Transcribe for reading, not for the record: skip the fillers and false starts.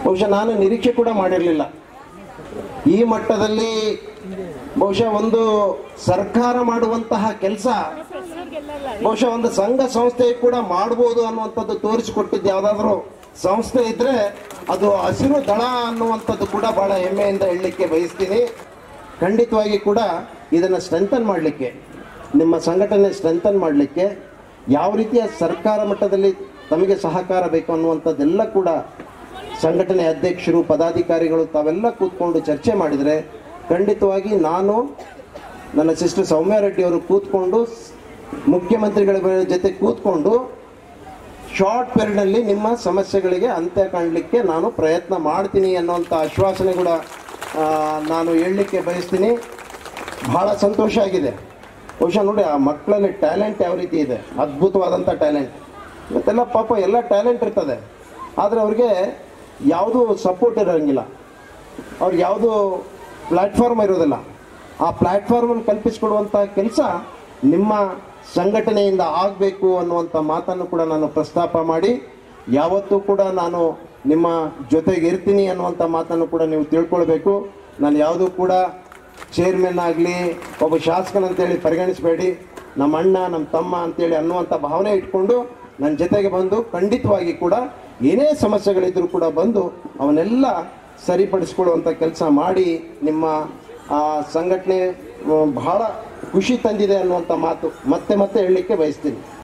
ಬಹುಶಃ ನಾನು ನಿರೀಕ್ಷೆ ಕೂಡ ಮಾಡಿರಲಿಲ್ಲ ಈ ಮಟ್ಟದಲ್ಲಿ ಬಹುಶಃ ಒಂದು ಸರ್ಕಾರ ಮಾಡುವಂತಹ ಕೆಲಸ ಬಹುಶಃ ಒಂದು ಸಂಘ ಸಂಸ್ಥೆ ಕೂಡ ಮಾಡಬಹುದು ಅನ್ನುವಂಥದ್ದು ತೋರಿಸಿಕೊಟ್ಟಿದ್ದು ಯಾವುದಾದ್ರೂ ಸಂಸ್ಥೆ ಇದ್ರೆ ಅದು ಹಸಿರು ದಳ ಅನ್ನುವಂಥದ್ದು ಕೂಡ ಬಹಳ ಹೆಮ್ಮೆಯಿಂದ ಹೇಳಲಿಕ್ಕೆ ಬಯಸ್ತೀನಿ. ಖಂಡಿತವಾಗಿ ಕೂಡ ಇದನ್ನು ಸ್ಟ್ರೆಂಥನ್ ಮಾಡಲಿಕ್ಕೆ, ನಿಮ್ಮ ಸಂಘಟನೆ ಸ್ಟ್ರೆಂಥನ್ ಮಾಡಲಿಕ್ಕೆ ಯಾವ ರೀತಿಯ ಸರ್ಕಾರ ಮಟ್ಟದಲ್ಲಿ ತಮಗೆ ಸಹಕಾರ ಬೇಕು ಅನ್ನುವಂಥದ್ದೆಲ್ಲ ಕೂಡ ಸಂಘಟನೆ ಅಧ್ಯಕ್ಷರು ಪದಾಧಿಕಾರಿಗಳು ತಾವೆಲ್ಲ ಕೂತ್ಕೊಂಡು ಚರ್ಚೆ ಮಾಡಿದರೆ ಖಂಡಿತವಾಗಿ ನಾನು ನನ್ನ ಸಿಸ್ಟರ್ ಸೌಮ್ಯ ರೆಡ್ಡಿ ಅವರು ಕೂತ್ಕೊಂಡು ಮುಖ್ಯಮಂತ್ರಿಗಳ ಜೊತೆ ಕೂತ್ಕೊಂಡು ಶಾರ್ಟ್ ಪೀರಿಯಡ್ನಲ್ಲಿ ನಿಮ್ಮ ಸಮಸ್ಯೆಗಳಿಗೆ ಅಂತ್ಯ ಕಾಣಲಿಕ್ಕೆ ನಾನು ಪ್ರಯತ್ನ ಮಾಡ್ತೀನಿ ಅನ್ನೋಂಥ ಆಶ್ವಾಸನೆ ಕೂಡ ನಾನು ಹೇಳಲಿಕ್ಕೆ ಬಯಸ್ತೀನಿ. ಭಾಳ ಸಂತೋಷ ಆಗಿದೆ. ಬಹುಶಃ ನೋಡಿ ಆ ಮಕ್ಕಳಲ್ಲಿ ಟ್ಯಾಲೆಂಟ್ ಯಾವ ರೀತಿ ಇದೆ, ಅದ್ಭುತವಾದಂಥ ಟ್ಯಾಲೆಂಟ್. ಇವತ್ತೆಲ್ಲ ಪಾಪ ಎಲ್ಲ ಟ್ಯಾಲೆಂಟ್ ಇರ್ತದೆ, ಆದರೆ ಅವ್ರಿಗೆ ಯಾವುದೂ ಸಪೋರ್ಟ್ ಇರೋಂಗಿಲ್ಲ, ಅವ್ರಿಗೆ ಯಾವುದೂ ಪ್ಲ್ಯಾಟ್ಫಾರ್ಮ್ ಇರೋದಿಲ್ಲ. ಆ ಪ್ಲ್ಯಾಟ್ಫಾರ್ಮನ್ನು ಕಲ್ಪಿಸಿಕೊಡುವಂಥ ಕೆಲಸ ನಿಮ್ಮ ಸಂಘಟನೆಯಿಂದ ಆಗಬೇಕು ಅನ್ನುವಂಥ ಮಾತನ್ನು ಕೂಡ ನಾನು ಪ್ರಸ್ತಾಪ ಮಾಡಿ ಯಾವತ್ತೂ ಕೂಡ ನಾನು ನಿಮ್ಮ ಜೊತೆಗೆ ಇರ್ತೀನಿ ಅನ್ನುವಂಥ ಮಾತನ್ನು ಕೂಡ ನೀವು ತಿಳ್ಕೊಳ್ಬೇಕು. ನಾನು ಯಾವುದೂ ಕೂಡ ಚೇರ್ಮನ್ ಆಗಲಿ ಒಬ್ಬ ಶಾಸಕನಂತೇಳಿ ಪರಿಗಣಿಸಬೇಡಿ, ನಮ್ಮ ಅಣ್ಣ ನಮ್ಮ ತಮ್ಮ ಅಂತೇಳಿ ಅನ್ನುವಂಥ ಭಾವನೆ ಇಟ್ಕೊಂಡು ನನ್ನ ಜೊತೆಗೆ ಬಂದು ಖಂಡಿತವಾಗಿ ಕೂಡ ಏನೇ ಸಮಸ್ಯೆಗಳಿದ್ರೂ ಕೂಡ ಬಂದು ಅವನ್ನೆಲ್ಲ ಸರಿಪಡಿಸ್ಕೊಳ್ಳುವಂಥ ಕೆಲಸ ಮಾಡಿ ನಿಮ್ಮ ಸಂಘಟನೆ ಬಹಳ ಖುಷಿ ತಂದಿದೆ ಅನ್ನುವಂಥ ಮಾತು ಮತ್ತೆ ಮತ್ತೆ ಹೇಳಲಿಕ್ಕೆ ಬಯಸ್ತೀನಿ.